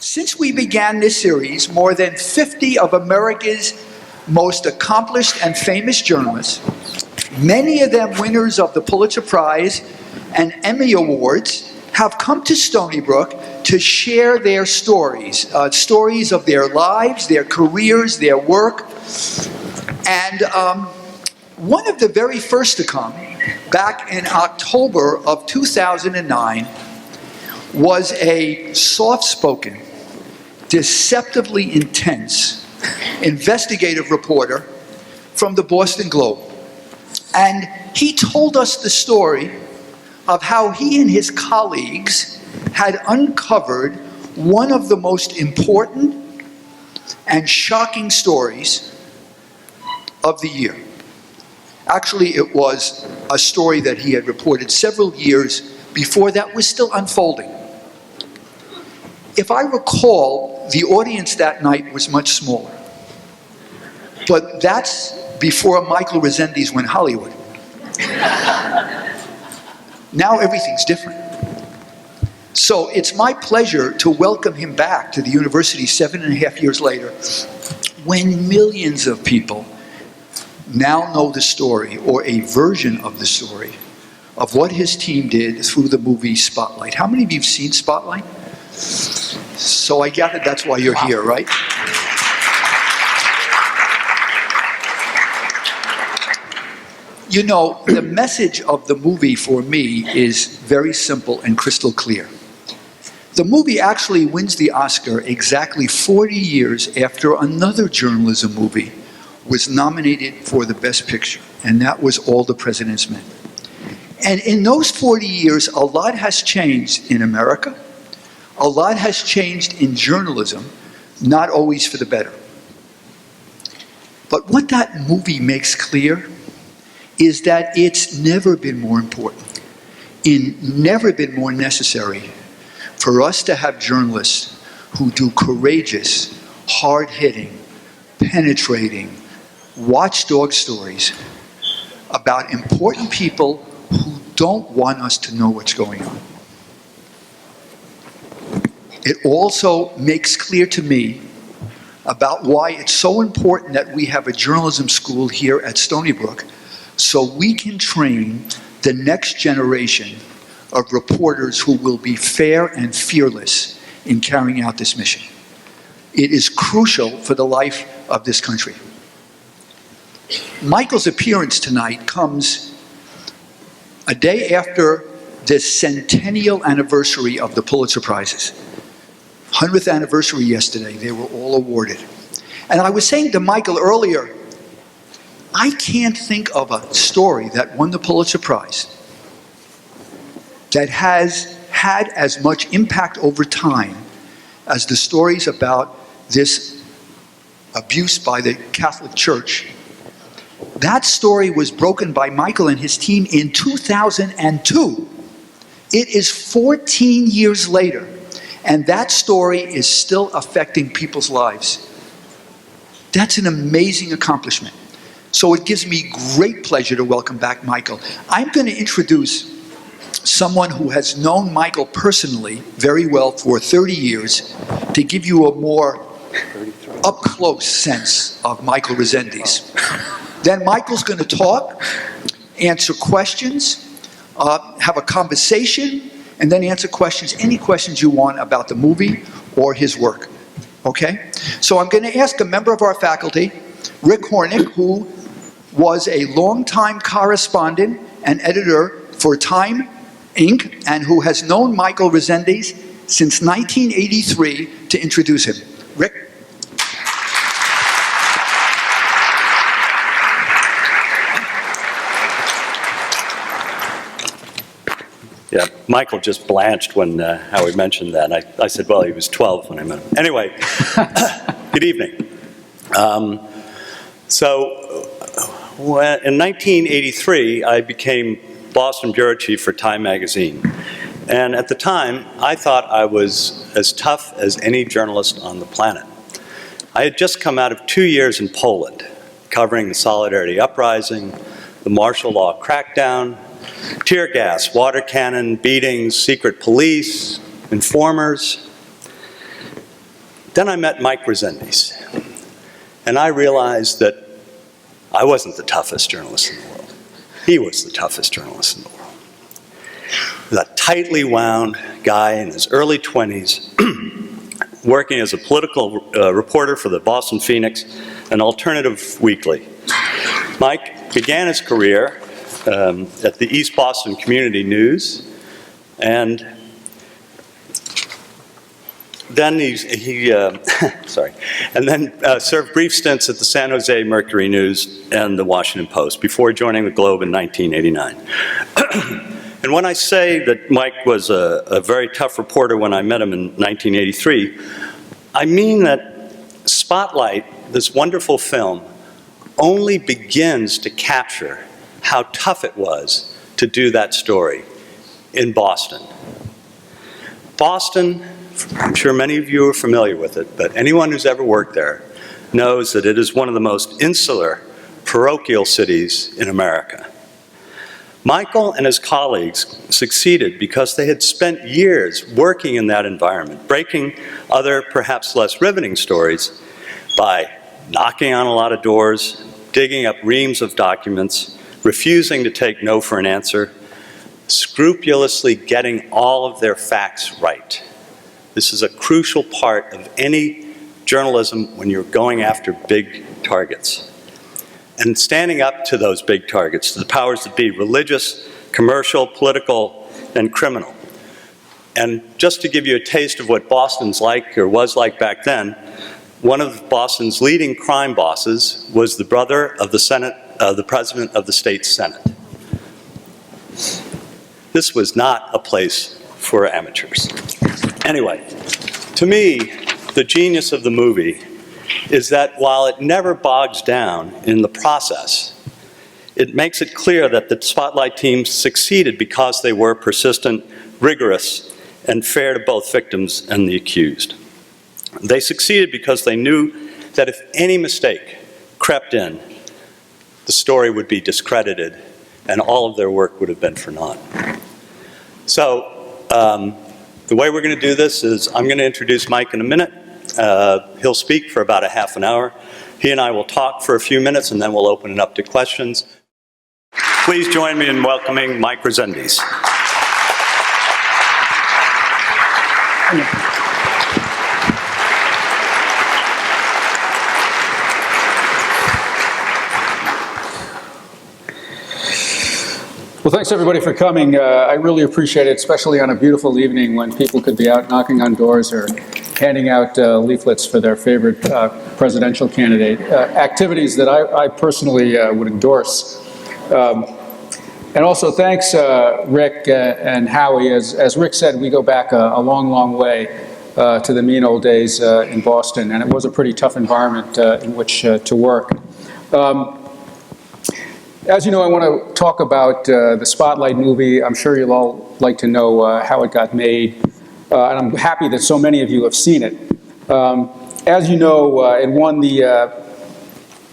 Since we began this series, more than 50 of America's most accomplished and famous journalists, many of them winners of the Pulitzer Prize and Emmy Awards, have come to Stony Brook to share their stories, stories of their lives, their careers, their work. And one of the very first to come, back in October of 2009, was a soft-spoken, deceptively intense investigative reporter from the Boston Globe. And he told us the story of how he and his colleagues had uncovered one of the most important and shocking stories of the year. Actually, it was a story that he had reported several years before that was still unfolding. If I recall, the audience that night was much smaller. But that's before Michael Rezendes went Hollywood. Now everything's different. So it's my pleasure to welcome him back to the university 7.5 years later, when millions of people now know the story, or a version of the story, of what his team did through the movie Spotlight. How many of you have seen Spotlight? So I gather that's why you're here, right? You know, the message of the movie for me is very simple and crystal clear. The movie actually wins the Oscar exactly 40 years after another journalism movie was nominated for the Best Picture, and that was All the President's Men. And in those 40 years, a lot has changed in America. A lot has changed in journalism, not always for the better. But what that movie makes clear is that it's never been more important, never been more necessary for us to have journalists who do courageous, hard-hitting, penetrating, watchdog stories about important people who don't want us to know what's going on. It also makes clear to me about why it's so important that we have a journalism school here at Stony Brook, so we can train the next generation of reporters who will be fair and fearless in carrying out this mission. It is crucial for the life of this country. Michael's appearance tonight comes a day after the centennial anniversary of the Pulitzer Prizes. 100th anniversary yesterday, they were all awarded. And I was saying to Michael earlier, I can't think of a story that won the Pulitzer Prize that has had as much impact over time as the stories about this abuse by the Catholic Church. That story was broken by Michael and his team in 2002. It is 14 years later, and that story is still affecting people's lives. That's an amazing accomplishment. So it gives me great pleasure to welcome back Michael. I'm going to introduce someone who has known Michael personally very well for 30 years to give you a more up-close sense of Michael Rezendes. Then Michael's going to talk, answer questions, have a conversation, and then answer questions, any questions you want about the movie or his work. Okay? So I'm going to ask a member of our faculty, Rick Hornick, who was a longtime correspondent and editor for Time, Inc., and who has known Michael Rezendes since 1983, to introduce him. Rick? Yeah, Michael just blanched when Howie mentioned that. I said, well, he was 12 when I met him. Anyway, good evening. In 1983, I became Boston bureau chief for Time magazine. And at the time, I thought I was as tough as any journalist on the planet. I had just come out of 2 years in Poland, covering the Solidarity Uprising, the martial law crackdown, tear gas, water cannon, beatings, secret police, informers. Then I met Mike Rezendes, and I realized that I wasn't the toughest journalist in the world. He was the toughest journalist in the world. The tightly wound guy in his early 20s, working as a political reporter for the Boston Phoenix, an alternative weekly. Mike began his career at the East Boston Community News, and then served brief stints at the San Jose Mercury News and the Washington Post before joining the Globe in 1989. And when I say that Mike was a very tough reporter when I met him in 1983, I mean that Spotlight, this wonderful film, only begins to capture how tough it was to do that story in Boston. Boston, I'm sure many of you are familiar with it, but anyone who's ever worked there knows that it is one of the most insular, parochial cities in America. Michael and his colleagues succeeded because they had spent years working in that environment, breaking other, perhaps less riveting stories by knocking on a lot of doors, digging up reams of documents, refusing to take no for an answer, scrupulously getting all of their facts right. This is a crucial part of any journalism when you're going after big targets. And standing up to those big targets, to the powers that be, religious, commercial, political, and criminal. And just to give you a taste of what Boston's like, or was like back then, one of Boston's leading crime bosses was the brother of the president of the state Senate. This was not a place for amateurs. Anyway, to me, the genius of the movie is that while it never bogs down in the process, it makes it clear that the Spotlight team succeeded because they were persistent, rigorous, and fair to both victims and the accused. They succeeded because they knew that if any mistake crept in, the story would be discredited and all of their work would have been for naught. So, the way we're going to do this is I'm going to introduce Mike in a minute. He'll speak for about a half an hour. He and I will talk for a few minutes, and then we'll open it up to questions. Please join me in welcoming Mike Rezendes. Well, thanks everybody for coming. I really appreciate it, especially on a beautiful evening when people could be out knocking on doors or handing out leaflets for their favorite presidential candidate. Activities that I personally would endorse. And also thanks Rick and Howie. As Rick said, we go back a long, long way to the mean old days in Boston, and it was a pretty tough environment in which to work. As you know, I want to talk about the Spotlight movie. I'm sure you'll all like to know how it got made, and I'm happy that so many of you have seen it. As you know, it won the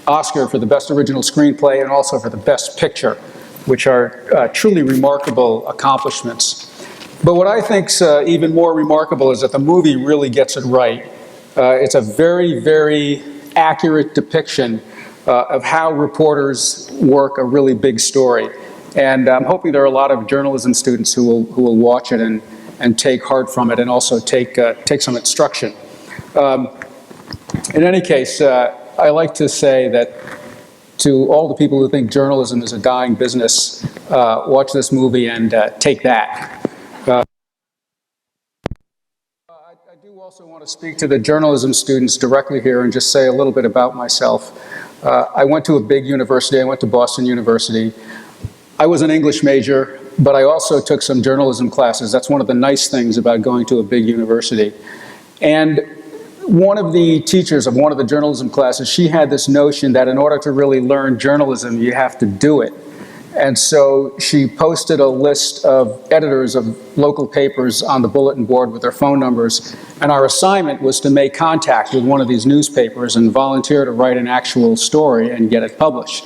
Oscar for the Best Original Screenplay and also for the Best Picture, which are truly remarkable accomplishments. But what I think's even more remarkable is that the movie really gets it right. It's a very, very accurate depiction of how reporters work a really big story. And I'm hoping there are a lot of journalism students who will watch it and take heart from it and also take some instruction. In any case, I like to say that to all the people who think journalism is a dying business, watch this movie and take that. I do also want to speak to the journalism students directly here and just say a little bit about myself. I went to a big university. I went to Boston University. I was an English major, but I also took some journalism classes. That's one of the nice things about going to a big university. And one of the teachers of one of the journalism classes, she had this notion that in order to really learn journalism, you have to do it. And so she posted a list of editors of local papers on the bulletin board with their phone numbers. And our assignment was to make contact with one of these newspapers and volunteer to write an actual story and get it published.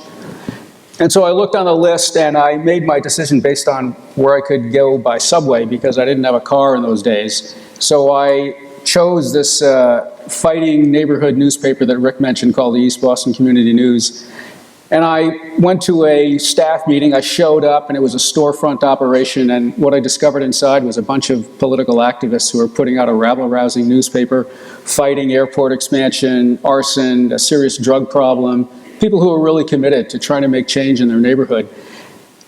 And so I looked on the list and I made my decision based on where I could go by subway because I didn't have a car in those days. So I chose this fighting neighborhood newspaper that Rick mentioned called the East Boston Community News. And I went to a staff meeting. I showed up, and it was a storefront operation, and what I discovered inside was a bunch of political activists who were putting out a rabble-rousing newspaper, fighting airport expansion, arson, a serious drug problem, people who were really committed to trying to make change in their neighborhood.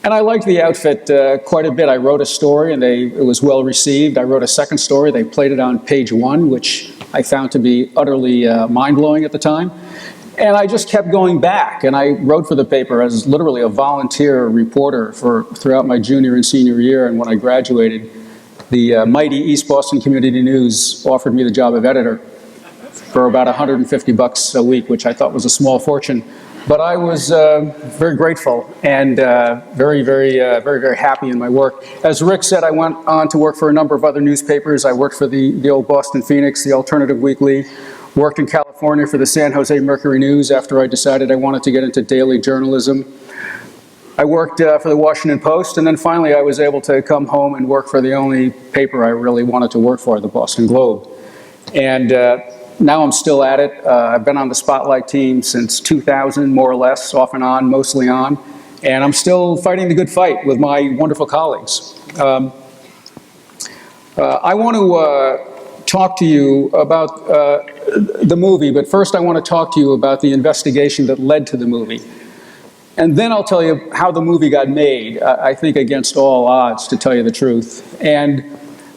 And I liked the outfit quite a bit. I wrote a story, and it was well received. I wrote a second story. They played it on page 1, which I found to be utterly mind-blowing at the time. And I just kept going back, and I wrote for the paper as literally a volunteer reporter throughout my junior and senior year. And when I graduated, the mighty East Boston Community News offered me the job of editor for about $150 a week, which I thought was a small fortune. But I was very grateful and very, very happy in my work. As Rick said, I went on to work for a number of other newspapers. I worked for the old Boston Phoenix, the Alternative Weekly, worked in California for the San Jose Mercury News after I decided I wanted to get into daily journalism. I worked for the Washington Post, and then finally I was able to come home and work for the only paper I really wanted to work for, the Boston Globe. And now I'm still at it. I've been on the Spotlight team since 2000, more or less, off and on, mostly on. And I'm still fighting the good fight with my wonderful colleagues. I want to talk to you about the movie, but first I want to talk to you about the investigation that led to the movie. And then I'll tell you how the movie got made, I think against all odds, to tell you the truth. And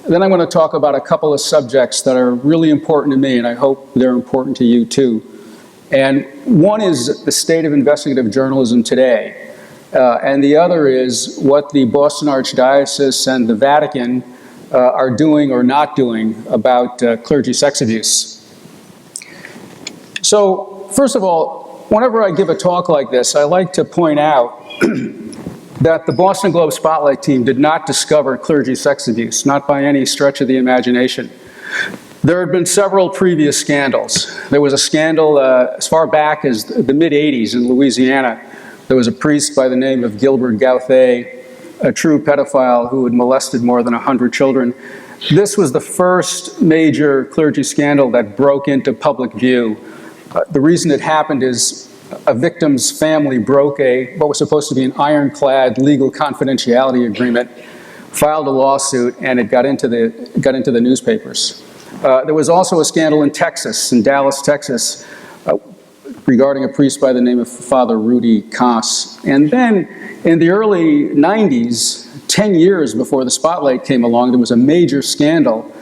then I'm going to talk about a couple of subjects that are really important to me, and I hope they're important to you too. And one is the state of investigative journalism today, and the other is what the Boston Archdiocese and the Vatican are doing or not doing about clergy sex abuse. So, first of all, whenever I give a talk like this, I like to point out that the Boston Globe Spotlight team did not discover clergy sex abuse, not by any stretch of the imagination. There had been several previous scandals. There was a scandal as far back as the mid-'80s in Louisiana. There was a priest by the name of Gilbert Gauthier, a true pedophile who had molested more than 100 children. This was the first major clergy scandal that broke into public view. The reason it happened is a victim's family broke what was supposed to be an ironclad legal confidentiality agreement, filed a lawsuit, and it got into the newspapers. There was also a scandal in Texas, in Dallas, Texas, regarding a priest by the name of Father Rudy Koss. And then in the early 90s, 10 years before the Spotlight came along, there was a major scandal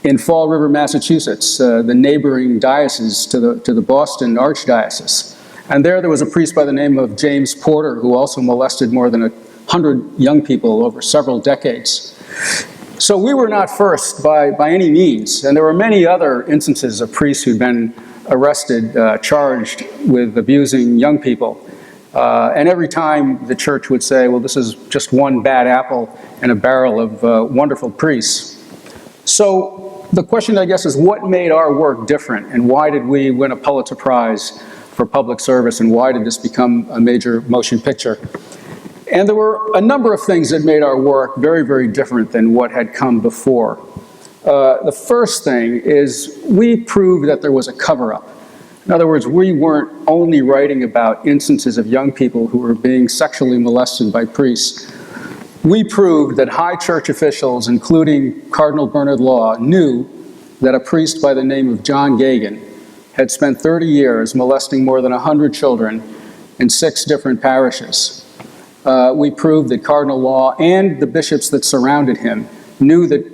in Fall River, Massachusetts, the neighboring diocese to the Boston Archdiocese. And there was a priest by the name of James Porter who also molested more than 100 young people over several decades. So we were not first by any means, and there were many other instances of priests who'd been arrested, charged with abusing young people. And every time the church would say, well, this is just one bad apple in a barrel of wonderful priests. So the question, I guess, is what made our work different, and why did we win a Pulitzer Prize for public service, and why did this become a major motion picture? And there were a number of things that made our work very, very different than what had come before. The first thing is we proved that there was a cover-up. In other words, we weren't only writing about instances of young people who were being sexually molested by priests. We proved that high church officials, including Cardinal Bernard Law, knew that a priest by the name of John Gagan had spent 30 years molesting more than 100 children in 6 different parishes. We proved that Cardinal Law and the bishops that surrounded him knew that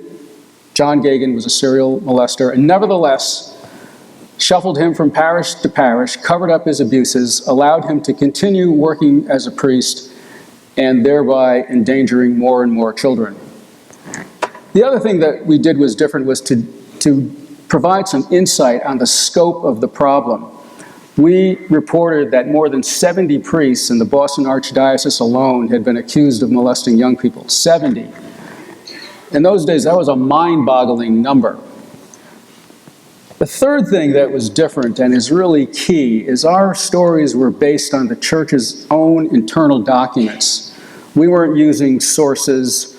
John Gagan was a serial molester, and nevertheless shuffled him from parish to parish, covered up his abuses, allowed him to continue working as a priest, and thereby endangering more and more children. The other thing that we did was different was to provide some insight on the scope of the problem. We reported that more than 70 priests in the Boston Archdiocese alone had been accused of molesting young people. 70. In those days, that was a mind-boggling number. The third thing that was different and is really key is our stories were based on the church's own internal documents. We weren't using sources,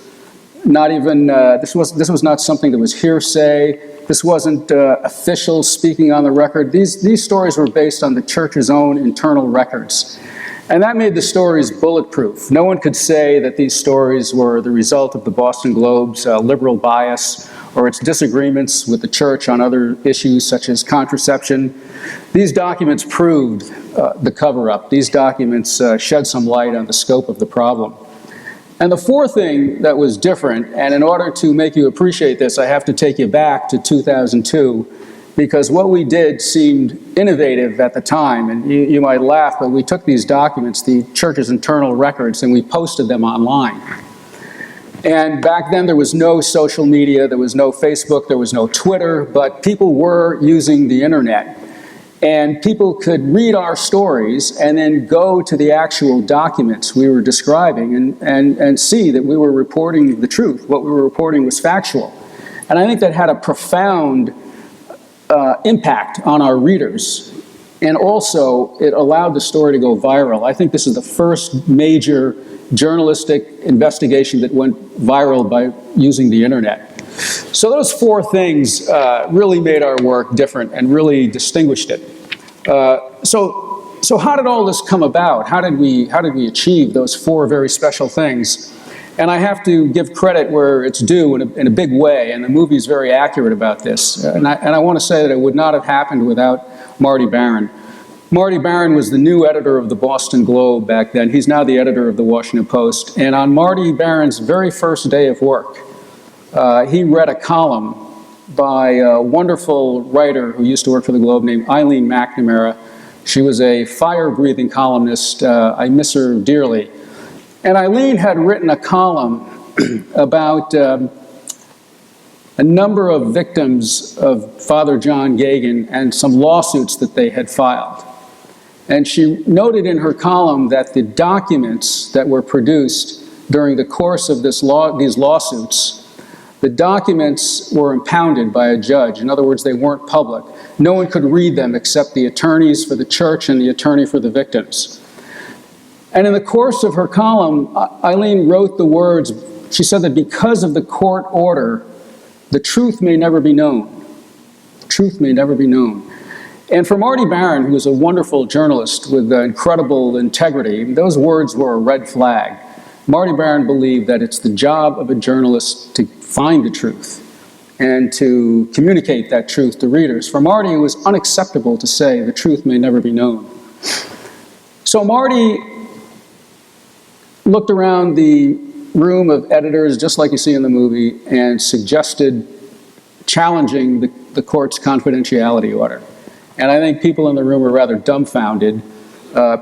not even, this was not something that was hearsay. This wasn't officials speaking on the record. These stories were based on the church's own internal records. And that made the stories bulletproof. No one could say that these stories were the result of the Boston Globe's liberal bias or its disagreements with the church on other issues such as contraception. These documents proved the cover-up. These documents shed some light on the scope of the problem. And the fourth thing that was different, and in order to make you appreciate this, I have to take you back to 2002, because what we did seemed innovative at the time. And you might laugh, but we took these documents, the church's internal records, and we posted them online. And back then there was no social media, there was no Facebook, there was no Twitter, but people were using the internet. And people could read our stories and then go to the actual documents we were describing and see that we were reporting the truth. What we were reporting was factual. And I think that had a profound impact on our readers. And also, it allowed the story to go viral. I think this is the first major journalistic investigation that went viral by using the internet. So those four things really made our work different and really distinguished it. So how did all this come about? How did we achieve those four very special things? And I have to give credit where it's due in a big way, and the movie is very accurate about this. And I want to say that it would not have happened without Marty Baron. Marty Baron was the new editor of the Boston Globe back then. He's now the editor of the Washington Post. And on Marty Baron's very first day of work, he read a column by a wonderful writer who used to work for the Globe named Eileen McNamara. She was a fire-breathing columnist. I miss her dearly. And Eileen had written a column about a number of victims of Father John Geoghegan and some lawsuits that they had filed. And she noted in her column that the documents that were produced during the course of these lawsuits, the documents were impounded by a judge. In other words, they weren't public. No one could read them except the attorneys for the church and the attorney for the victims. And in the course of her column, Eileen wrote the words, she said that because of the court order, the truth may never be known. The truth may never be known. And for Marty Baron, who was a wonderful journalist with incredible integrity, those words were a red flag. Marty Baron believed that it's the job of a journalist to find the truth and to communicate that truth to readers. For Marty, it was unacceptable to say the truth may never be known. So Marty looked around the room of editors, just like you see in the movie, and suggested challenging the court's confidentiality order. And I think people in the room were rather dumbfounded.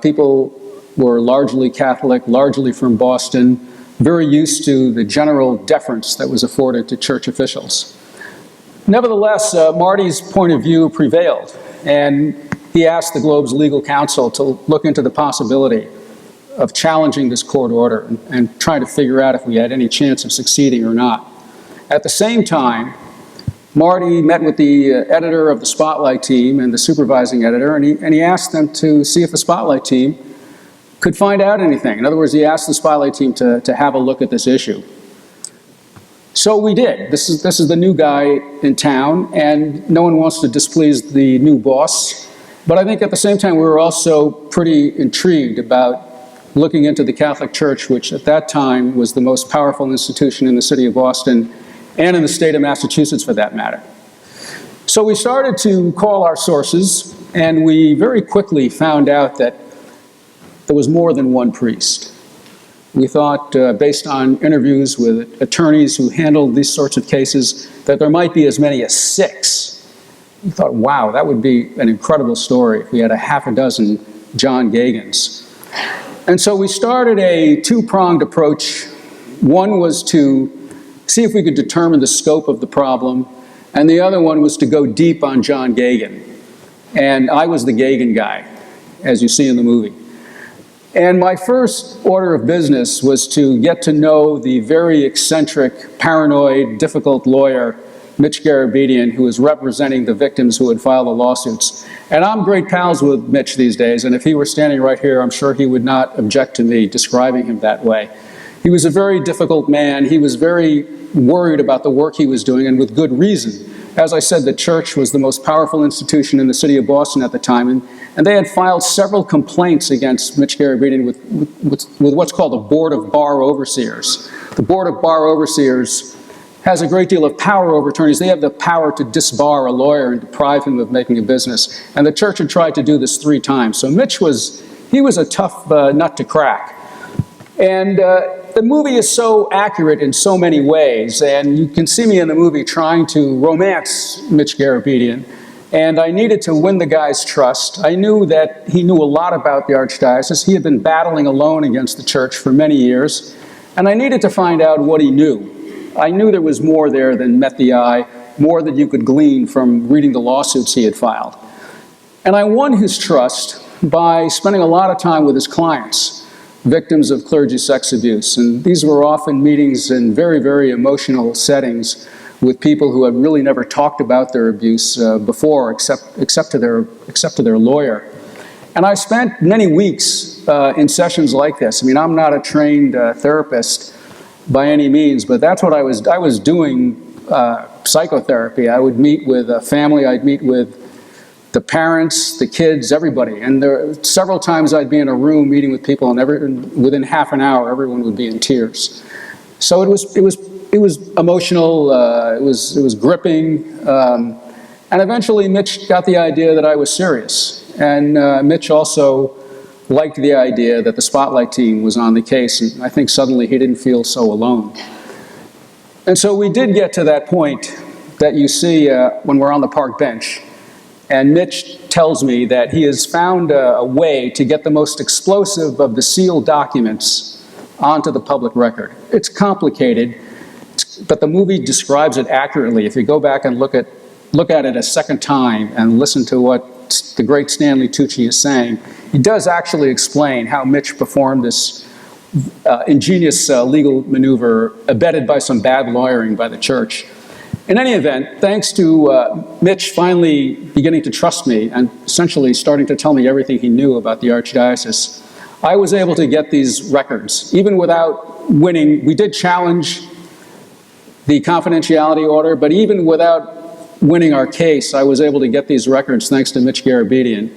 People were largely Catholic, largely from Boston, very used to the general deference that was afforded to church officials. Nevertheless, Marty's point of view prevailed, and he asked the Globe's legal counsel to look into the possibility of challenging this court order and trying to figure out if we had any chance of succeeding or not. At the same time, Marty met with the editor of the Spotlight team and the supervising editor, and he asked them to see if the Spotlight team could find out anything. In other words, he asked the Spotlight team to have a look at this issue. So we did. This is the new guy in town, and no one wants to displease the new boss. But I think at the same time, we were also pretty intrigued about looking into the Catholic Church, which at that time was the most powerful institution in the city of Boston and in the state of Massachusetts for that matter. So we started to call our sources, and we very quickly found out that there was more than one priest. We thought, based on interviews with attorneys who handled these sorts of cases, that there might be as many as 6. We thought, wow, that would be an incredible story if we had a half a dozen John Geoghegans. And so we started a two-pronged approach. One was to see if we could determine the scope of the problem, and the other one was to go deep on John Geoghegan. And I was the Geoghegan guy, as you see in the movie. And my first order of business was to get to know the very eccentric, paranoid, difficult lawyer, Mitch Garabedian, who was representing the victims who had filed the lawsuits. And I'm great pals with Mitch these days, and if he were standing right here, I'm sure he would not object to me describing him that way. He was a very difficult man. He was very worried about the work he was doing, and with good reason. As I said, the church was the most powerful institution in the city of Boston at the time, and they had filed several complaints against Mitch Garabedian with what's called the Board of Bar Overseers. The Board of Bar Overseers has a great deal of power over attorneys. They have the power to disbar a lawyer and deprive him of making a business. And the church had tried to do this 3 times. So Mitch was a tough nut to crack. And the movie is so accurate in so many ways, and you can see me in the movie trying to romance Mitch Garabedian, and I needed to win the guy's trust. I knew that he knew a lot about the Archdiocese. He had been battling alone against the church for many years, and I needed to find out what he knew. I knew there was more there than met the eye, more that you could glean from reading the lawsuits he had filed. And I won his trust by spending a lot of time with his clients, victims of clergy sex abuse. And these were often meetings in very, very emotional settings with people who had really never talked about their abuse before, except to their lawyer. And I spent many weeks in sessions like this. I mean, I'm not a trained therapist by any means, but that's what I was doing psychotherapy. I would meet with a family, I'd meet with the parents, the kids, everybody. And several times I'd be in a room meeting with people, and within half an hour, everyone would be in tears. So it was emotional. It was gripping. And eventually, Mitch got the idea that I was serious. And Mitch also liked the idea that the Spotlight team was on the case. And I think suddenly he didn't feel so alone. And so we did get to that point that you see when we're on the park bench. And Mitch tells me that he has found a way to get the most explosive of the sealed documents onto the public record. It's complicated, but the movie describes it accurately. If you go back and look at it a second time and listen to what the great Stanley Tucci is saying, he does actually explain how Mitch performed this ingenious legal maneuver abetted by some bad lawyering by the church. In any event, thanks to Mitch finally beginning to trust me and essentially starting to tell me everything he knew about the Archdiocese, I was able to get these records. Even without winning, we did challenge the confidentiality order, but even without winning our case, I was able to get these records thanks to Mitch Garabedian.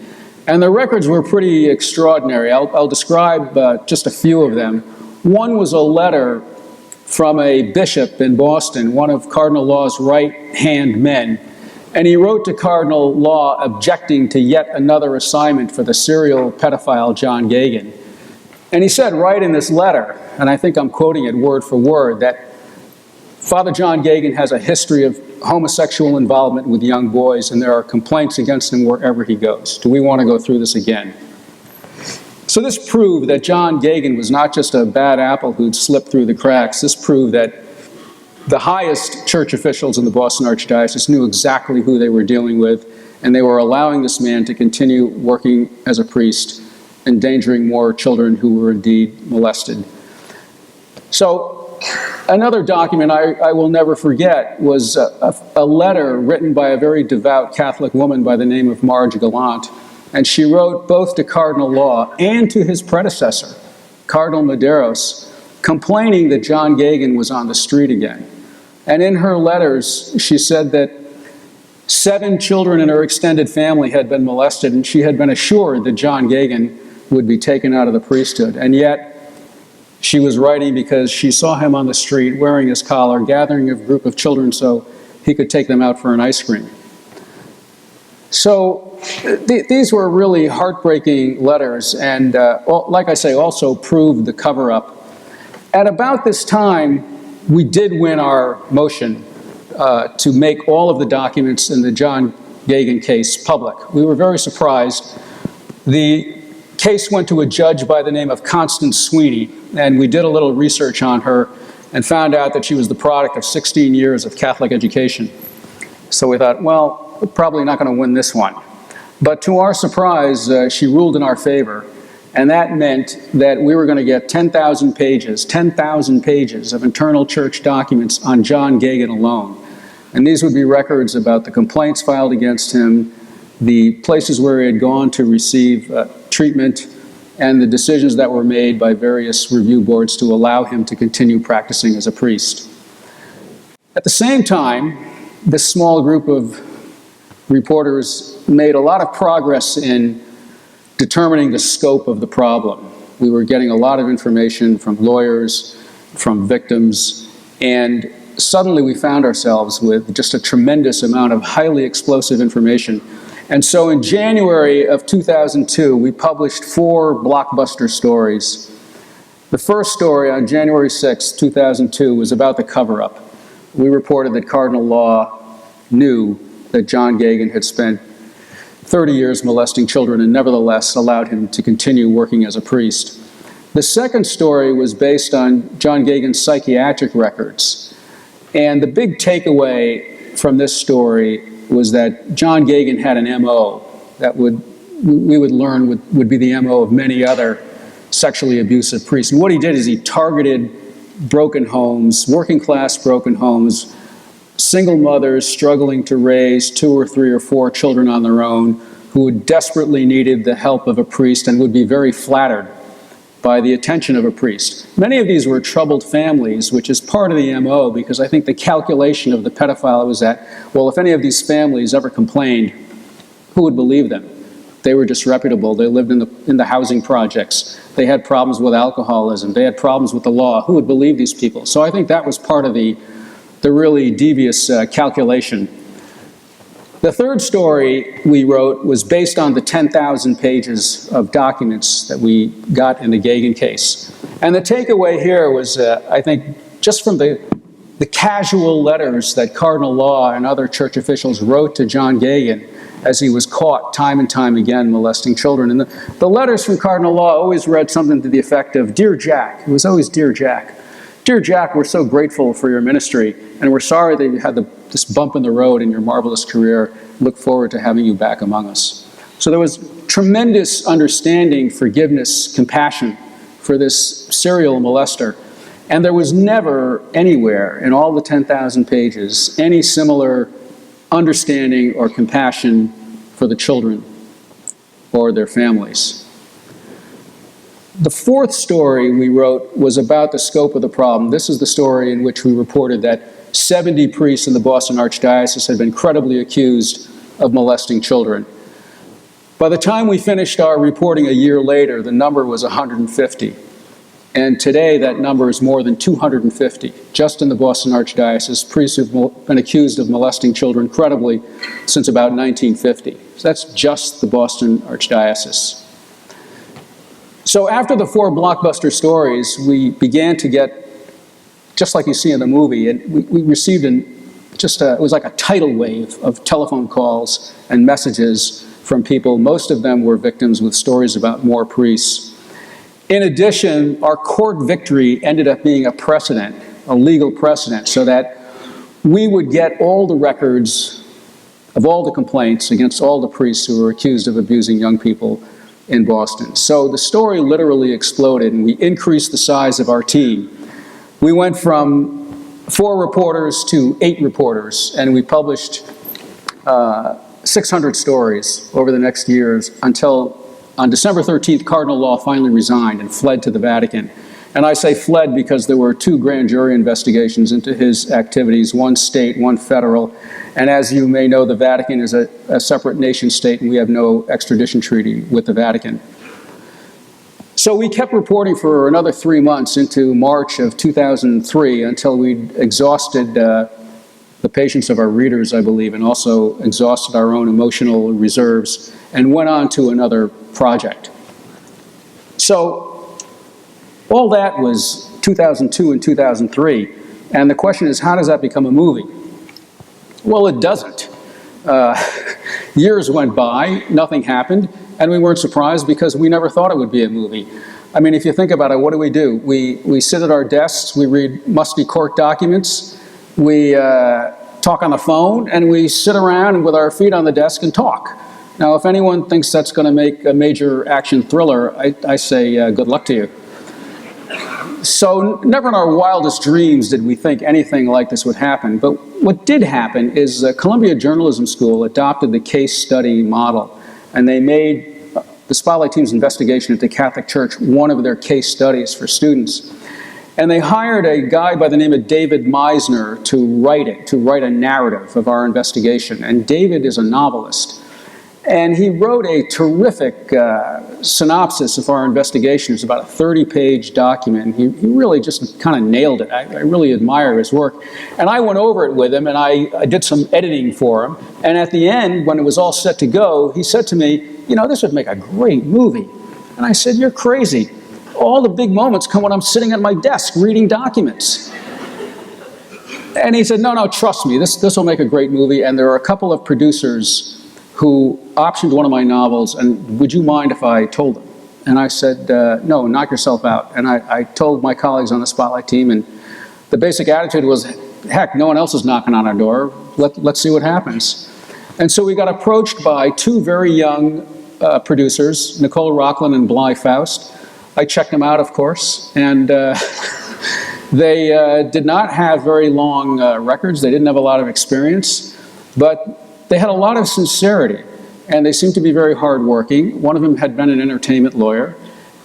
And the records were pretty extraordinary. I'll describe just a few of them. One was a letter from a bishop in Boston, one of Cardinal Law's right-hand men. And he wrote to Cardinal Law objecting to yet another assignment for the serial pedophile John Gagin. And he said right in this letter, and I think I'm quoting it word for word, that Father John Gagin has a history of homosexual involvement with young boys, and there are complaints against him wherever he goes. Do we want to go through this again? So this proved that John Gagin was not just a bad apple who'd slipped through the cracks. This proved that the highest church officials in the Boston Archdiocese knew exactly who they were dealing with, and they were allowing this man to continue working as a priest, endangering more children who were indeed molested. So another document I will never forget was a letter written by a very devout Catholic woman by the name of Marge Gallant. And she wrote both to Cardinal Law and to his predecessor, Cardinal Medeiros, complaining that John Gagin was on the street again. And in her letters, she said that 7 children in her extended family had been molested, and she had been assured that John Gagin would be taken out of the priesthood. And yet, she was writing because she saw him on the street wearing his collar, gathering a group of children so he could take them out for an ice cream. So these were really heartbreaking letters, and like I say, also proved the cover-up. At about this time, we did win our motion to make all of the documents in the John Gagin case public. We were very surprised. The case went to a judge by the name of Constance Sweeney, and we did a little research on her and found out that she was the product of 16 years of Catholic education. So we thought, well, we're probably not going to win this one. But to our surprise, she ruled in our favor, and that meant that we were going to get 10,000 pages of internal church documents on John Gagin alone. And these would be records about the complaints filed against him, the places where he had gone to receive treatment, and the decisions that were made by various review boards to allow him to continue practicing as a priest. At the same time, this small group of reporters made a lot of progress in determining the scope of the problem. We were getting a lot of information from lawyers, from victims, and suddenly we found ourselves with just a tremendous amount of highly explosive information. And so in January of 2002, we published 4 blockbuster stories. The first story on January 6, 2002, was about the cover-up. We reported that Cardinal Law knew that John Geoghegan had spent 30 years molesting children and nevertheless allowed him to continue working as a priest. The second story was based on John Geoghegan's psychiatric records. And the big takeaway from this story was that John Geoghegan had an MO that we would learn would be the MO of many other sexually abusive priests. And what he did is he targeted broken homes, working class broken homes, single mothers struggling to raise 2 or 3 or 4 children on their own who desperately needed the help of a priest and would be very flattered by the attention of a priest. Many of these were troubled families, which is part of the MO, because I think the calculation of the pedophile was that, well, if any of these families ever complained, who would believe them? They were disreputable. They lived in the housing projects. They had problems with alcoholism. They had problems with the law. Who would believe these people? So I think that was part of the really devious calculation. The third story we wrote was based on the 10,000 pages of documents that we got in the Geoghegan case. And the takeaway here was, I think, just from the casual letters that Cardinal Law and other church officials wrote to John Geoghegan as he was caught time and time again molesting children. And the letters from Cardinal Law always read something to the effect of, "Dear Jack," it was always "Dear Jack. Dear Jack, we're so grateful for your ministry, and we're sorry that you had this bump in the road in your marvelous career. Look forward to having you back among us." So there was tremendous understanding, forgiveness, compassion for this serial molester. And there was never anywhere in all the 10,000 pages any similar understanding or compassion for the children or their families. The fourth story we wrote was about the scope of the problem. This is the story in which we reported that 70 priests in the Boston Archdiocese had been credibly accused of molesting children. By the time we finished our reporting a year later, the number was 150. And today that number is more than 250, just in the Boston Archdiocese. Priests who've been accused of molesting children credibly since about 1950. So that's just the Boston Archdiocese. So after the 4 blockbuster stories, we began to get, just like you see in the movie, and we received it was like a tidal wave of telephone calls and messages from people. Most of them were victims with stories about more priests. In addition, our court victory ended up being a precedent, a legal precedent, so that we would get all the records of all the complaints against all the priests who were accused of abusing young people in Boston. So the story literally exploded, and we increased the size of our team. We went from 4 reporters to 8 reporters, and we published 600 stories over the next years until on December 13th, Cardinal Law finally resigned and fled to the Vatican. And I say fled because there were 2 grand jury investigations into his activities, one state, one federal. And as you may know, the Vatican is a separate nation state, and we have no extradition treaty with the Vatican. So we kept reporting for another 3 months into March of 2003 until we'd exhausted the patience of our readers, I believe, and also exhausted our own emotional reserves, and went on to another project. So all that was 2002 and 2003, and the question is, how does that become a movie? Well, it doesn't. Years went by, nothing happened, and we weren't surprised because we never thought it would be a movie. I mean, if you think about it, what do? We sit at our desks, we read musty court documents, we talk on the phone, and we sit around with our feet on the desk and talk. Now, if anyone thinks that's going to make a major action thriller, I say good luck to you. So never in our wildest dreams did we think anything like this would happen. But what did happen is Columbia Journalism School adopted the case study model, and they made the Spotlight team's investigation at the Catholic Church, one of their case studies for students. And they hired a guy by the name of David Meisner to write a narrative of our investigation. And David is a novelist. And he wrote a terrific synopsis of our investigation. It's about a 30-page document. He really just kind of nailed it. I really admire his work. And I went over it with him, and I did some editing for him. And at the end, when it was all set to go, he said to me, you know, this would make a great movie. And I said, you're crazy. All the big moments come when I'm sitting at my desk reading documents. And he said, no, trust me, this will make a great movie. And there are a couple of producers who optioned one of my novels, and would you mind if I told them? And I said, no, knock yourself out. And I told my colleagues on the Spotlight team, and the basic attitude was, heck, no one else is knocking on our door. Let's see what happens. And so we got approached by two very young producers, Nicole Rockland and Bly Faust. I checked them out, of course, and they did not have very long records. They didn't have a lot of experience, but they had a lot of sincerity, and they seemed to be very hardworking. One of them had been an entertainment lawyer,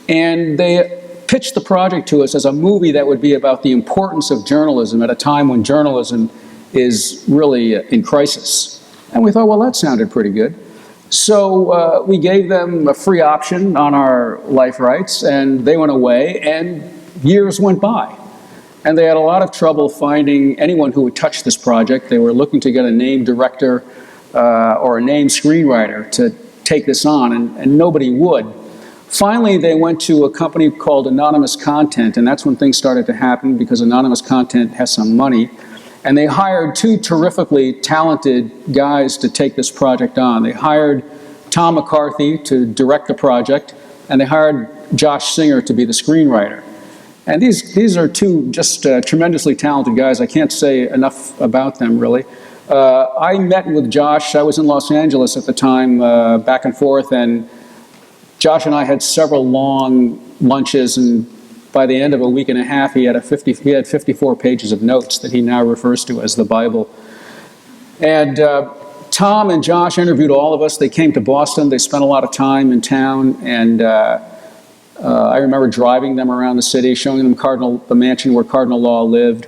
and they pitched the project to us as a movie that would be about the importance of journalism at a time when journalism is really in crisis. And we thought, well, that sounded pretty good. So we gave them a free option on our life rights, and they went away, and years went by. And they had a lot of trouble finding anyone who would touch this project. They were looking to get a named director or a named screenwriter to take this on, and nobody would. Finally, they went to a company called Anonymous Content, and that's when things started to happen, because Anonymous Content has some money. And they hired two terrifically talented guys to take this project on. They hired Tom McCarthy to direct the project, and they hired Josh Singer to be the screenwriter. And these are two just tremendously talented guys. I can't say enough about them, really. I met with Josh. I was in Los Angeles at the time, back and forth, and Josh and I had several long lunches, and by the end of a week and a half, he had 54 pages of notes that he now refers to as the Bible. And Tom and Josh interviewed all of us. They came to Boston. They spent a lot of time in town, and I remember driving them around the city, showing them the mansion where Cardinal Law lived.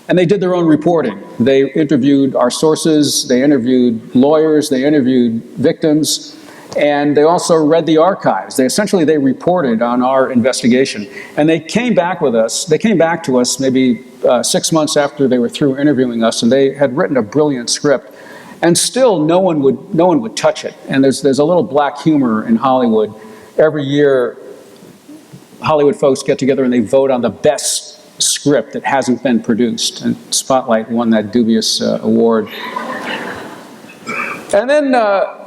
And they did their own reporting. They interviewed our sources, they interviewed lawyers, they interviewed victims, and they also read the archives. They reported on our investigation. And they came back to us maybe 6 months after they were through interviewing us, and they had written a brilliant script. And still no one would touch it. And there's a little black humor in Hollywood. Every year, Hollywood folks get together and they vote on the best script that hasn't been produced, and Spotlight won that dubious award. And then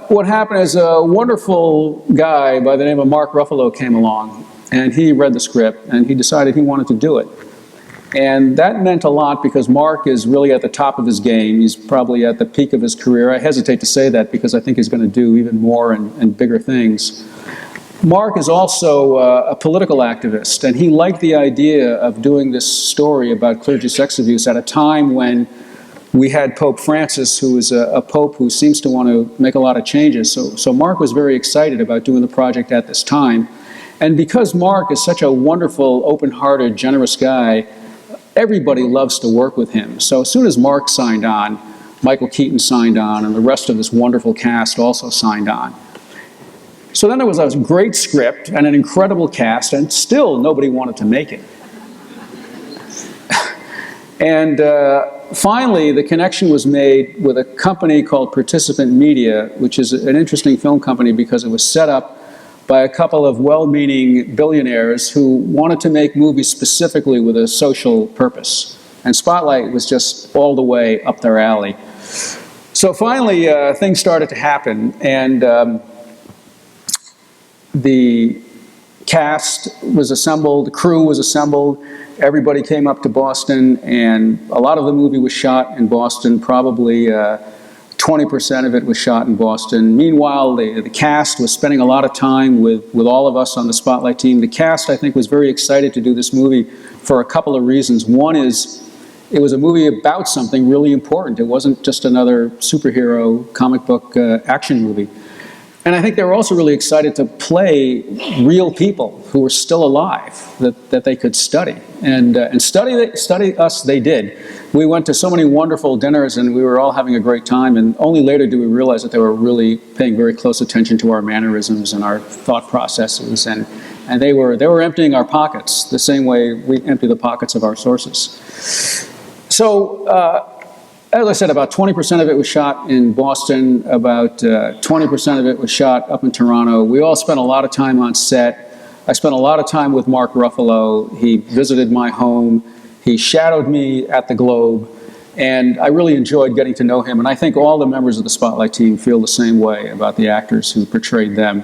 what happened is a wonderful guy by the name of Mark Ruffalo came along, and he read the script, and he decided he wanted to do it. And that meant a lot, because Mark is really at the top of his game. He's probably at the peak of his career. I hesitate to say that, because I think he's going to do even more and bigger things. Mark is also a political activist, and he liked the idea of doing this story about clergy sex abuse at a time when we had Pope Francis, who is a pope who seems to want to make a lot of changes. So Mark was very excited about doing the project at this time. And because Mark is such a wonderful, open-hearted, generous guy, everybody loves to work with him. So as soon as Mark signed on, Michael Keaton signed on, and the rest of this wonderful cast also signed on. So then there was a great script and an incredible cast, and still nobody wanted to make it. And finally, the connection was made with a company called Participant Media, which is an interesting film company because it was set up by a couple of well-meaning billionaires who wanted to make movies specifically with a social purpose. And Spotlight was just all the way up their alley. So finally, things started to happen, and the cast was assembled, the crew was assembled, everybody came up to Boston, and a lot of the movie was shot in Boston. Probably 20% of it was shot in Boston. Meanwhile, the cast was spending a lot of time with all of us on the Spotlight team. The cast, I think, was very excited to do this movie for a couple of reasons. One is it was a movie about something really important. It wasn't just another superhero comic book action movie. And I think they were also really excited to play real people who were still alive that they could study. And study us they did. We went to so many wonderful dinners and we were all having a great time, and only later do we realize that they were really paying very close attention to our mannerisms and our thought processes, and they were emptying our pockets the same way we empty the pockets of our sources. So, as I said, about 20% of it was shot in Boston, about 20% of it was shot up in Toronto. We all spent a lot of time on set. I spent a lot of time with Mark Ruffalo. He visited my home. He shadowed me at the Globe, and I really enjoyed getting to know him. And I think all the members of the Spotlight team feel the same way about the actors who portrayed them.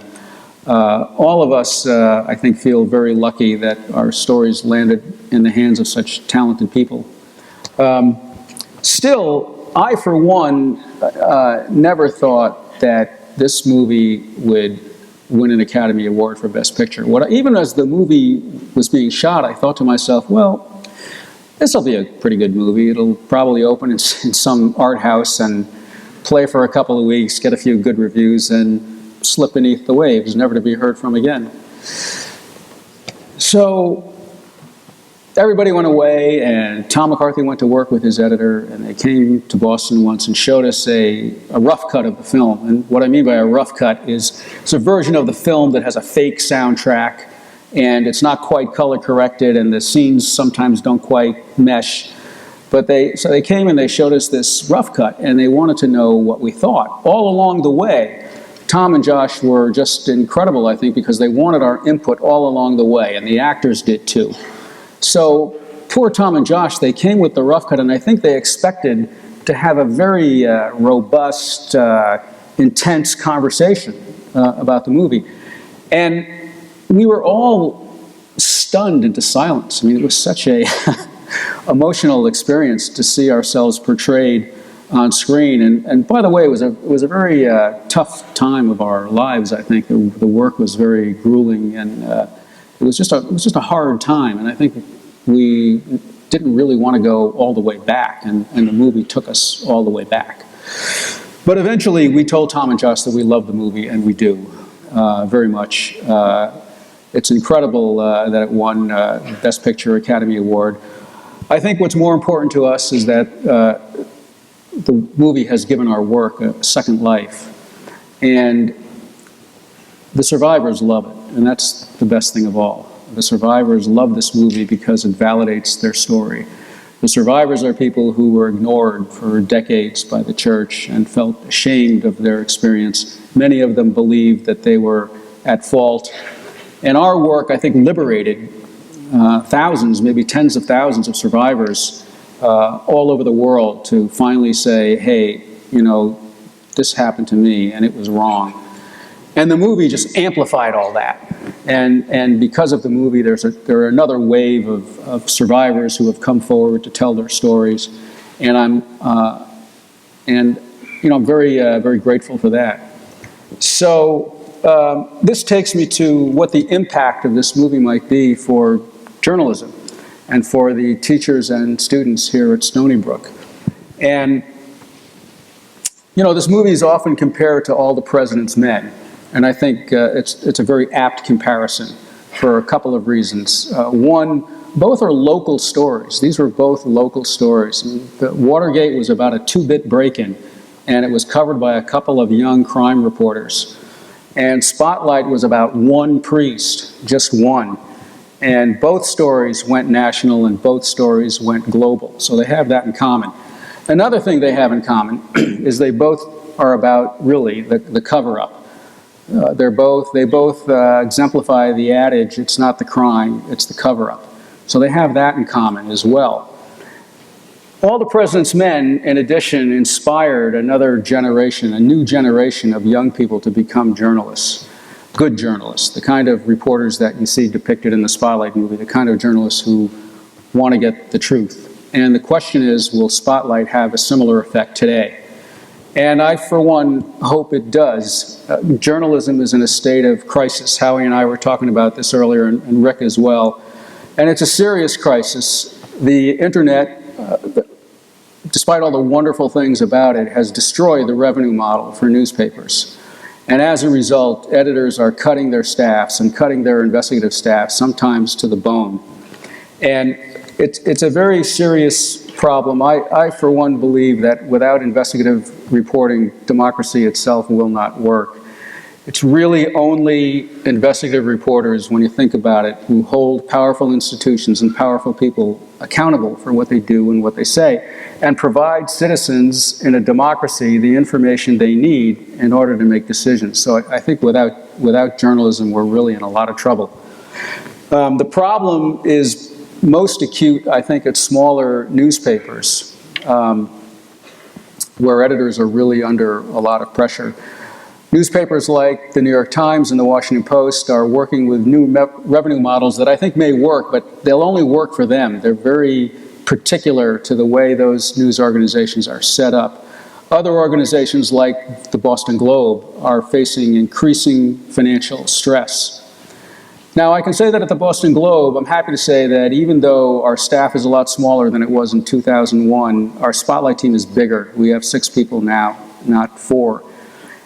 All of us, I think, feel very lucky that our stories landed in the hands of such talented people. Still, I, for one, never thought that this movie would win an Academy Award for Best Picture. Even as the movie was being shot, I thought to myself, well, this will be a pretty good movie. It'll probably open in some art house and play for a couple of weeks, get a few good reviews, and slip beneath the waves, never to be heard from again. So everybody went away, and Tom McCarthy went to work with his editor, and they came to Boston once and showed us a rough cut of the film. And what I mean by a rough cut is it's a version of the film that has a fake soundtrack, and it's not quite color corrected, and the scenes sometimes don't quite mesh. But so they came and they showed us this rough cut, and they wanted to know what we thought. All along the way, Tom and Josh were just incredible, I think, because they wanted our input all along the way, and the actors did too. So poor Tom and Josh, they came with the rough cut, and I think they expected to have a very robust, intense conversation about the movie. And we were all stunned into silence. I mean, it was such a emotional experience to see ourselves portrayed on screen. And by the way, it was a very tough time of our lives, I think. The work was very grueling, and it was just a hard time, and I think we didn't really want to go all the way back, and the movie took us all the way back. But eventually, we told Tom and Josh that we love the movie, and we do, very much. It's incredible that it won Best Picture Academy Award. I think what's more important to us is that the movie has given our work a second life, and the survivors love it, and that's the best thing of all. The survivors love this movie because it validates their story. The survivors are people who were ignored for decades by the church and felt ashamed of their experience. Many of them believed that they were at fault. And our work, I think, liberated thousands, maybe tens of thousands of survivors all over the world to finally say, hey, you know, this happened to me and it was wrong. And the movie just amplified all that. And because of the movie, there are another wave of survivors who have come forward to tell their stories. And I'm very, very grateful for that. So this takes me to what the impact of this movie might be for journalism and for the teachers and students here at Stony Brook. And, you know, this movie is often compared to All the President's Men. And I think it's a very apt comparison for a couple of reasons. One, both are local stories. These were both local stories. The Watergate was about a 2-bit break-in, and it was covered by a couple of young crime reporters. And Spotlight was about one priest, just one. And both stories went national and both stories went global. So they have that in common. Another thing they have in common is they both are about, really, the cover-up. They both exemplify the adage, it's not the crime, it's the cover-up. So they have that in common as well. All the President's Men, in addition, inspired another generation, a new generation of young people to become journalists, good journalists, the kind of reporters that you see depicted in the Spotlight movie, the kind of journalists who want to get the truth. And the question is, will Spotlight have a similar effect today? And I, for one, hope it does. Journalism is in a state of crisis. Howie and I were talking about this earlier, and Rick as well. And it's a serious crisis. The internet, despite all the wonderful things about it, has destroyed the revenue model for newspapers. And as a result, editors are cutting their staffs and cutting their investigative staff, sometimes to the bone. And it's a very serious problem. I, for one, believe that without investigative reporting, democracy itself will not work. It's really only investigative reporters, when you think about it, who hold powerful institutions and powerful people accountable for what they do and what they say, and provide citizens in a democracy the information they need in order to make decisions. So I think without journalism, we're really in a lot of trouble. The problem is most acute, I think, at smaller newspapers, where editors are really under a lot of pressure. Newspapers like the New York Times and the Washington Post are working with new revenue models that I think may work, but they'll only work for them. They're very particular to the way those news organizations are set up. Other organizations like the Boston Globe are facing increasing financial stress. Now, I can say that at the Boston Globe, I'm happy to say that even though our staff is a lot smaller than it was in 2001, our spotlight team is bigger. We have 6 people now, not 4.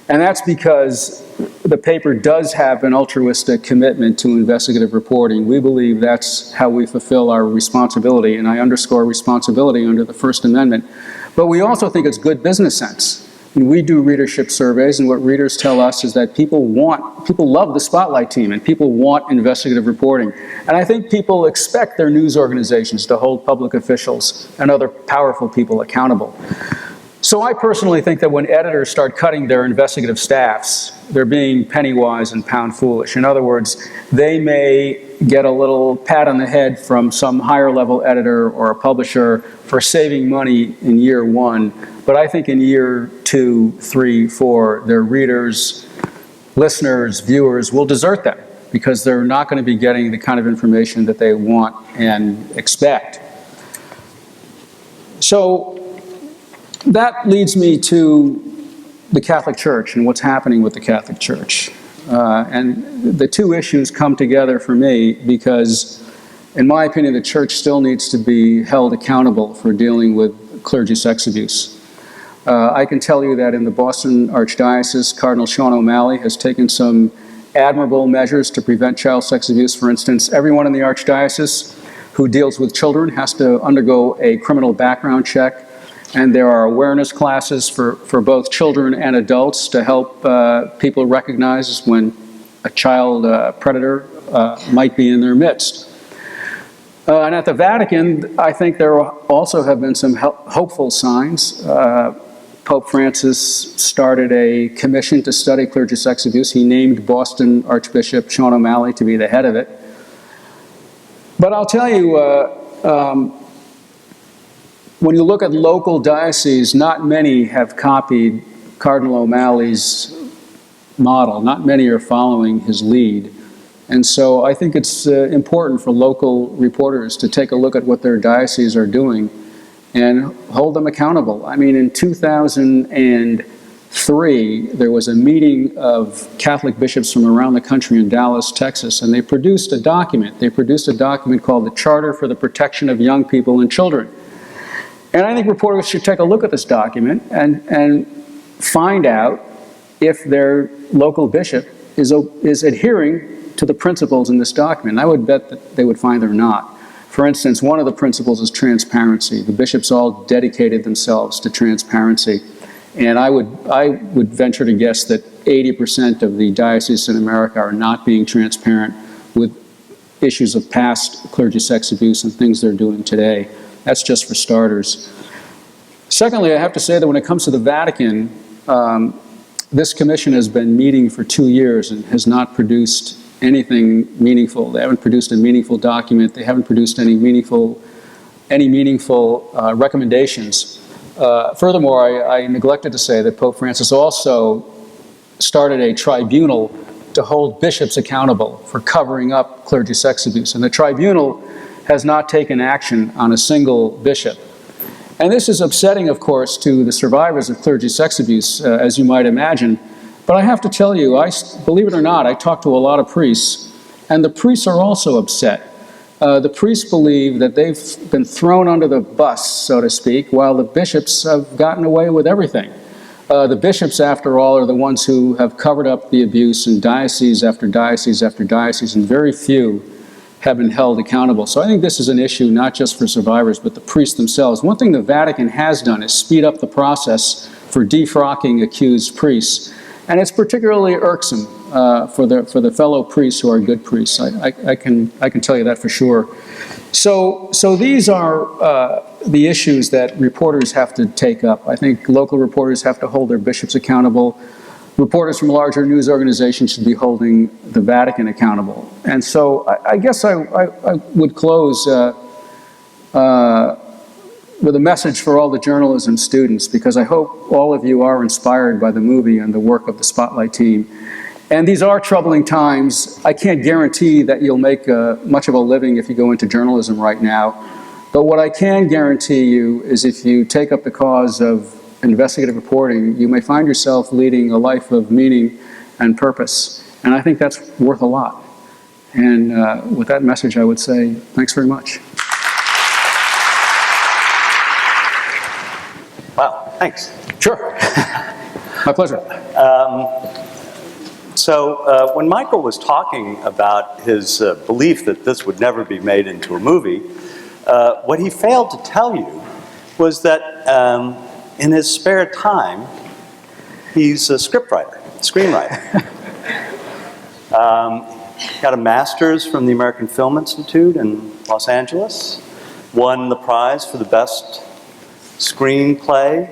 And that's because the paper does have an altruistic commitment to investigative reporting. We believe that's how we fulfill our responsibility, and I underscore responsibility under the First Amendment. But we also think it's good business sense. And we do readership surveys, and what readers tell us is that people love the spotlight team, and people want investigative reporting. And I think people expect their news organizations to hold public officials and other powerful people accountable. So I personally think that when editors start cutting their investigative staffs, they're being penny wise and pound foolish. In other words, they may get a little pat on the head from some higher level editor or a publisher for saving money in year 1, but I think in year 2, 3, 4, their readers, listeners, viewers will desert them because they're not going to be getting the kind of information that they want and expect. So that leads me to the Catholic Church and what's happening with the Catholic Church. And the two issues come together for me because, in my opinion, the church still needs to be held accountable for dealing with clergy sex abuse. I can tell you that in the Boston Archdiocese, Cardinal Sean O'Malley has taken some admirable measures to prevent child sex abuse. For instance, everyone in the Archdiocese who deals with children has to undergo a criminal background check. And there are awareness classes for both children and adults to help people recognize when a child predator might be in their midst. And at the Vatican, I think there also have been some hopeful signs. Pope Francis started a commission to study clergy sex abuse. He named Boston Archbishop Sean O'Malley to be the head of it. But I'll tell you, when you look at local dioceses, not many have copied Cardinal O'Malley's model. Not many are following his lead. And so I think it's important for local reporters to take a look at what their dioceses are doing and hold them accountable. I mean, in 2003, there was a meeting of Catholic bishops from around the country in Dallas, Texas, and they produced a document. They produced a document called the Charter for the Protection of Young People and Children. And I think reporters should take a look at this document and find out if their local bishop is adhering to the principles in this document. I would bet that they would find they're not. For instance, one of the principles is transparency. The bishops all dedicated themselves to transparency. And I would venture to guess that 80% of the dioceses in America are not being transparent with issues of past clergy sex abuse and things they're doing today. That's just for starters. Secondly, I have to say that when it comes to the Vatican, this commission has been meeting for 2 years and has not produced anything meaningful. They haven't produced a meaningful document. They haven't produced any meaningful recommendations. Furthermore, I neglected to say that Pope Francis also started a tribunal to hold bishops accountable for covering up clergy sex abuse. And the tribunal has not taken action on a single bishop. And this is upsetting, of course, to the survivors of clergy sex abuse, as you might imagine. But I have to tell you, believe it or not, I talk to a lot of priests, and the priests are also upset. The priests believe that they've been thrown under the bus, so to speak, while the bishops have gotten away with everything. The bishops, after all, are the ones who have covered up the abuse in diocese after diocese after diocese, and very few have been held accountable. So I think this is an issue not just for survivors, but the priests themselves. One thing the Vatican has done is speed up the process for defrocking accused priests, and it's particularly irksome for the fellow priests who are good priests. I can tell you that for sure. So these are the issues that reporters have to take up. I think local reporters have to hold their bishops accountable. Reporters from larger news organizations should be holding the Vatican accountable. And so I guess I would close with a message for all the journalism students, because I hope all of you are inspired by the movie and the work of the Spotlight team. And these are troubling times. I can't guarantee that you'll make much of a living if you go into journalism right now. But what I can guarantee you is if you take up the cause of investigative reporting, you may find yourself leading a life of meaning and purpose. And I think that's worth a lot. And with that message, I would say, thanks very much. Wow, thanks. Sure. My pleasure. So when Michael was talking about his belief that this would never be made into a movie, what he failed to tell you was that in his spare time, he's a scriptwriter, screenwriter. Got a master's from the American Film Institute in Los Angeles, won the prize for the best screenplay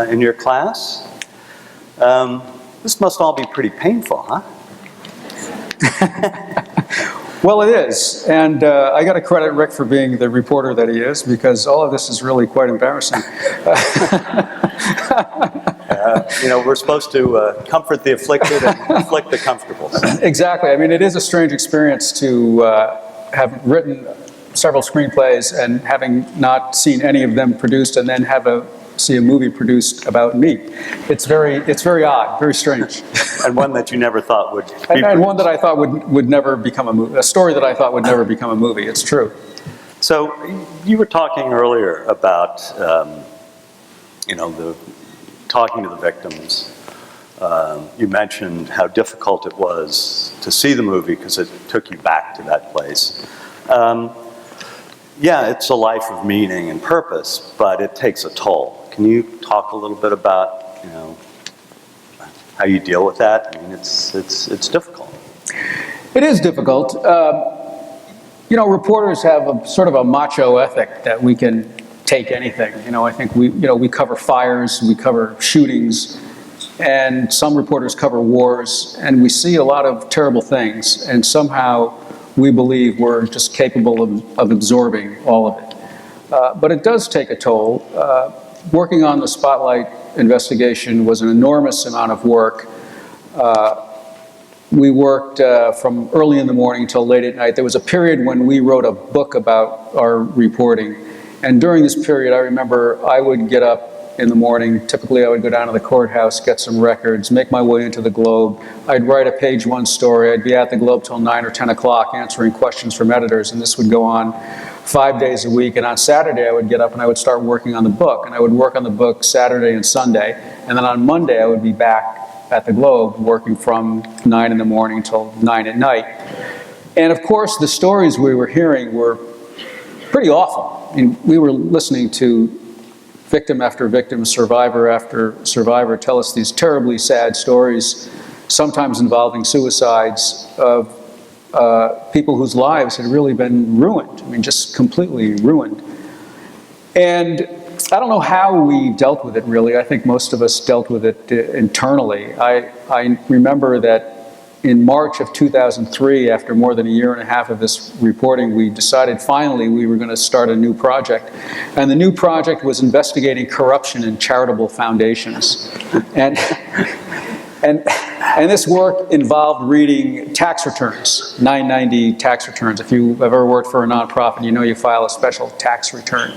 in your class. This must all be pretty painful, huh? Well, it is, and I got to credit Rick for being the reporter that he is, because all of this is really quite embarrassing. You know, we're supposed to comfort the afflicted and afflict the comfortable. Exactly. I mean, it is a strange experience to have written several screenplays and having not seen any of them produced, and then see a movie produced about me. It's very odd, very strange. And one that you never thought would be and one that I thought would never become a movie, a story that I thought would never become a movie. It's true. So you were talking earlier about, you know, talking to the victims. You mentioned how difficult it was to see the movie because it took you back to that place. Yeah, it's a life of meaning and purpose, but it takes a toll. Can you talk a little bit about, you know, how you deal with that? I mean, it's difficult. It is difficult. You know, reporters have a sort of a macho ethic that we can take anything. You know, I think we cover fires, we cover shootings, and some reporters cover wars, and we see a lot of terrible things, and somehow we believe we're just capable of absorbing all of it. But it does take a toll. Working on the Spotlight investigation was an enormous amount of work. We worked from early in the morning till late at night. There was a period when we wrote a book about our reporting. And during this period, I remember I would get up in the morning. Typically, I would go down to the courthouse, get some records, make my way into the Globe. I'd write a page one story. I'd be at the Globe till 9 or 10 o'clock answering questions from editors, and this would go on 5 days a week. And on Saturday, I would get up and I would start working on the book. And I would work on the book Saturday and Sunday. And then on Monday, I would be back at the Globe working from 9 in the morning till 9 at night. And of course, the stories we were hearing were pretty awful. I mean, we were listening to victim after victim, survivor after survivor tell us these terribly sad stories, sometimes involving suicides of people whose lives had really been ruined. I mean, just completely ruined. And I don't know how we dealt with it, really. I think most of us dealt with it internally. I remember that in March of 2003, after more than a year and a half of this reporting, we decided finally we were going to start a new project. And the new project was investigating corruption in charitable foundations. And this work involved reading tax returns, 990 tax returns. If you've ever worked for a nonprofit, you know you file a special tax return.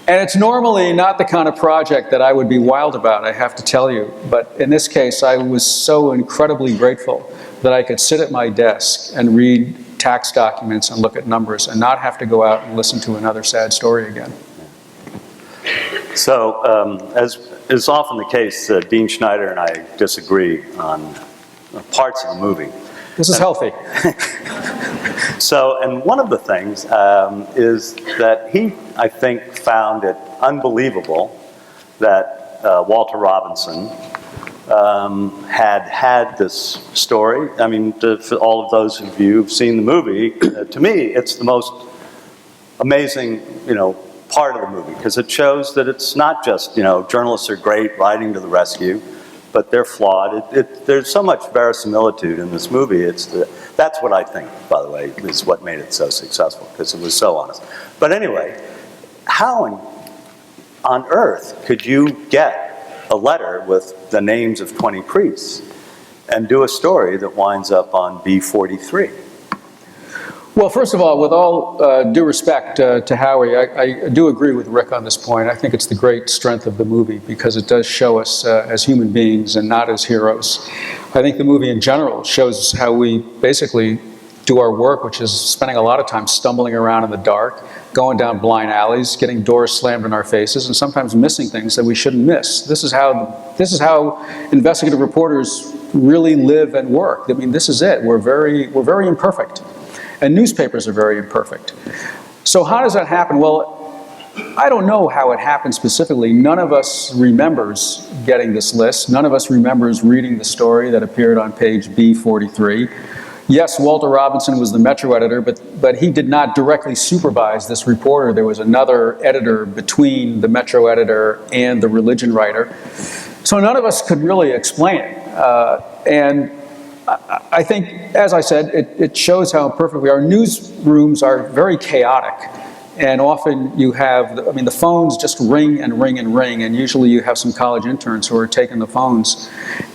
And it's normally not the kind of project that I would be wild about, I have to tell you. But in this case, I was so incredibly grateful that I could sit at my desk and read tax documents and look at numbers and not have to go out and listen to another sad story again. So, as is often the case, Dean Schneider and I disagree on parts of the movie. This is healthy. So, and one of the things is that he, I think, found it unbelievable that Walter Robinson had this story. I mean, for all of those of you who've seen the movie, to me, it's the most amazing, part of the movie, because it shows that it's not just, journalists are great, riding to the rescue, but they're flawed. There's so much verisimilitude in this movie. That's what I think, by the way, is what made it so successful, because it was so honest. But anyway, how on earth could you get a letter with the names of 20 priests and do a story that winds up on B43? Well, first of all, with all due respect to Howie, I do agree with Rick on this point. I think it's the great strength of the movie because it does show us as human beings and not as heroes. I think the movie in general shows us how we basically do our work, which is spending a lot of time stumbling around in the dark, going down blind alleys, getting doors slammed in our faces, and sometimes missing things that we shouldn't miss. This is how investigative reporters really live and work. I mean, this is it. We're very imperfect. And newspapers are very imperfect. So how does that happen? Well, I don't know how it happened specifically. None of us remembers getting this list. None of us remembers reading the story that appeared on page B43. Yes, Walter Robinson was the Metro editor, but he did not directly supervise this reporter. There was another editor between the Metro editor and the religion writer. So none of us could really explain it. And I think, as I said, it shows how imperfect we are. Newsrooms are very chaotic, and often you have, the phones just ring and ring and ring, and usually you have some college interns who are taking the phones.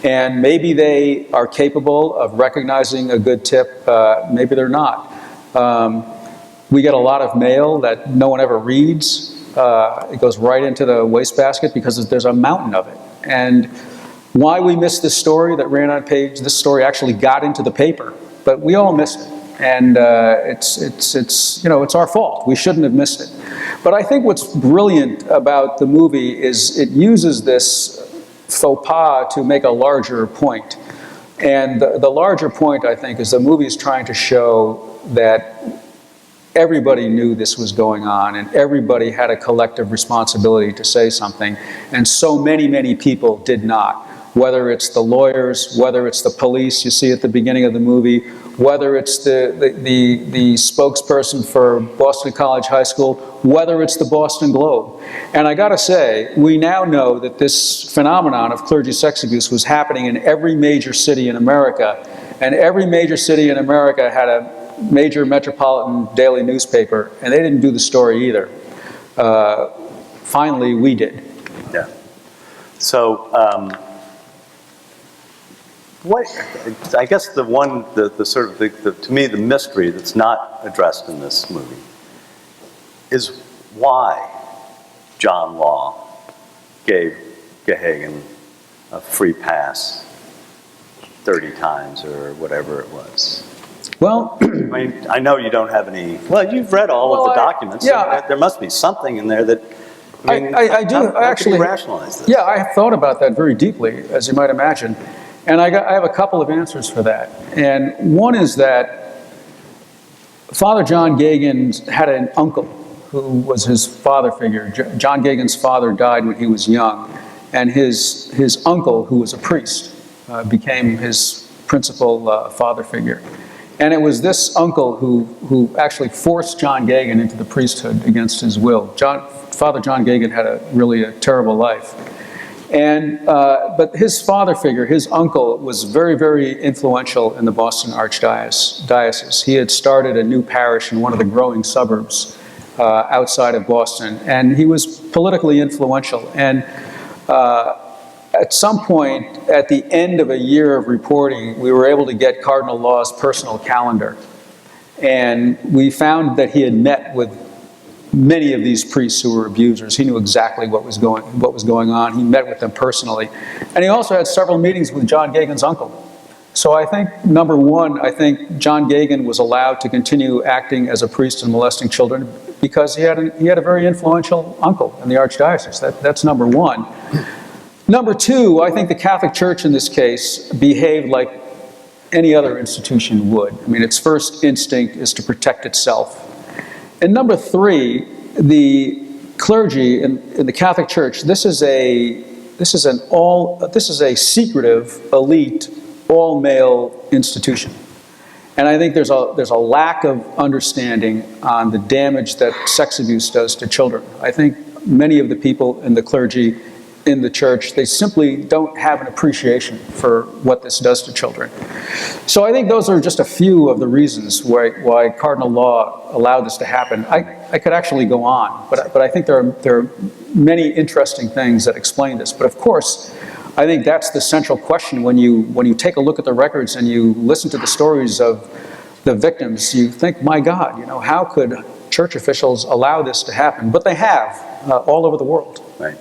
And maybe they are capable of recognizing a good tip, maybe they're not. We get a lot of mail that no one ever reads. It goes right into the wastebasket because there's a mountain of it. And why we missed this story that ran on page, this story actually got into the paper, but we all missed it. And it's our fault. We shouldn't have missed it. But I think what's brilliant about the movie is it uses this faux pas to make a larger point. And the larger point, I think, is the movie is trying to show that everybody knew this was going on, and everybody had a collective responsibility to say something, and so many, many people did not. Whether it's the lawyers, whether it's the police you see at the beginning of the movie, whether it's the spokesperson for Boston College High School, whether it's the Boston Globe. And I gotta say, we now know that this phenomenon of clergy sex abuse was happening in every major city in America, and every major city in America had a major metropolitan daily newspaper, and they didn't do the story either. Finally, we did. Yeah. So, I guess to me, the mystery that's not addressed in this movie is why John Law gave Gehagen a free pass 30 times or whatever it was. Well, I mean, I know you don't have any, well, you've read all of the documents. Yeah. So there must be something in there that, I do. How Actually, can you rationalize this? Yeah, I have thought about that very deeply, as you might imagine. And I have a couple of answers for that. And one is that Father John Gehagen had an uncle who was his father figure. John Gehagen's father died when he was young. And his uncle, who was a priest, became his principal father figure. And it was this uncle who actually forced John Gehagen into the priesthood against his will. Father John Gehagen had really a terrible life. And, but his father figure, his uncle, was very, very influential in the Boston Archdiocese. He had started a new parish in one of the growing suburbs outside of Boston, and he was politically influential. And at some point, at the end of a year of reporting, we were able to get Cardinal Law's personal calendar. And we found that he had met with many of these priests who were abusers. He knew exactly what was going on. He met with them personally. And he also had several meetings with John Gehagen's uncle. So I think, number one, I think John Gagin was allowed to continue acting as a priest and molesting children because he had a very influential uncle in the archdiocese. That's number one. Number two, I think the Catholic Church in this case behaved like any other institution would. I mean, its first instinct is to protect itself. And number three, the clergy in the Catholic Church, this is a secretive, elite, all-male institution. And I think there's a lack of understanding on the damage that sex abuse does to children. I think many of the people in the clergy in the church, they simply don't have an appreciation for what this does to children. So I think those are just a few of the reasons why cardinal law allowed this to happen. I could actually go on, but I think there are many interesting things that explain this. But of course, I think that's the central question when you take a look at the records and you listen to the stories of the victims. You think, my God, how could church officials allow this to happen? But they have all over the world. Right.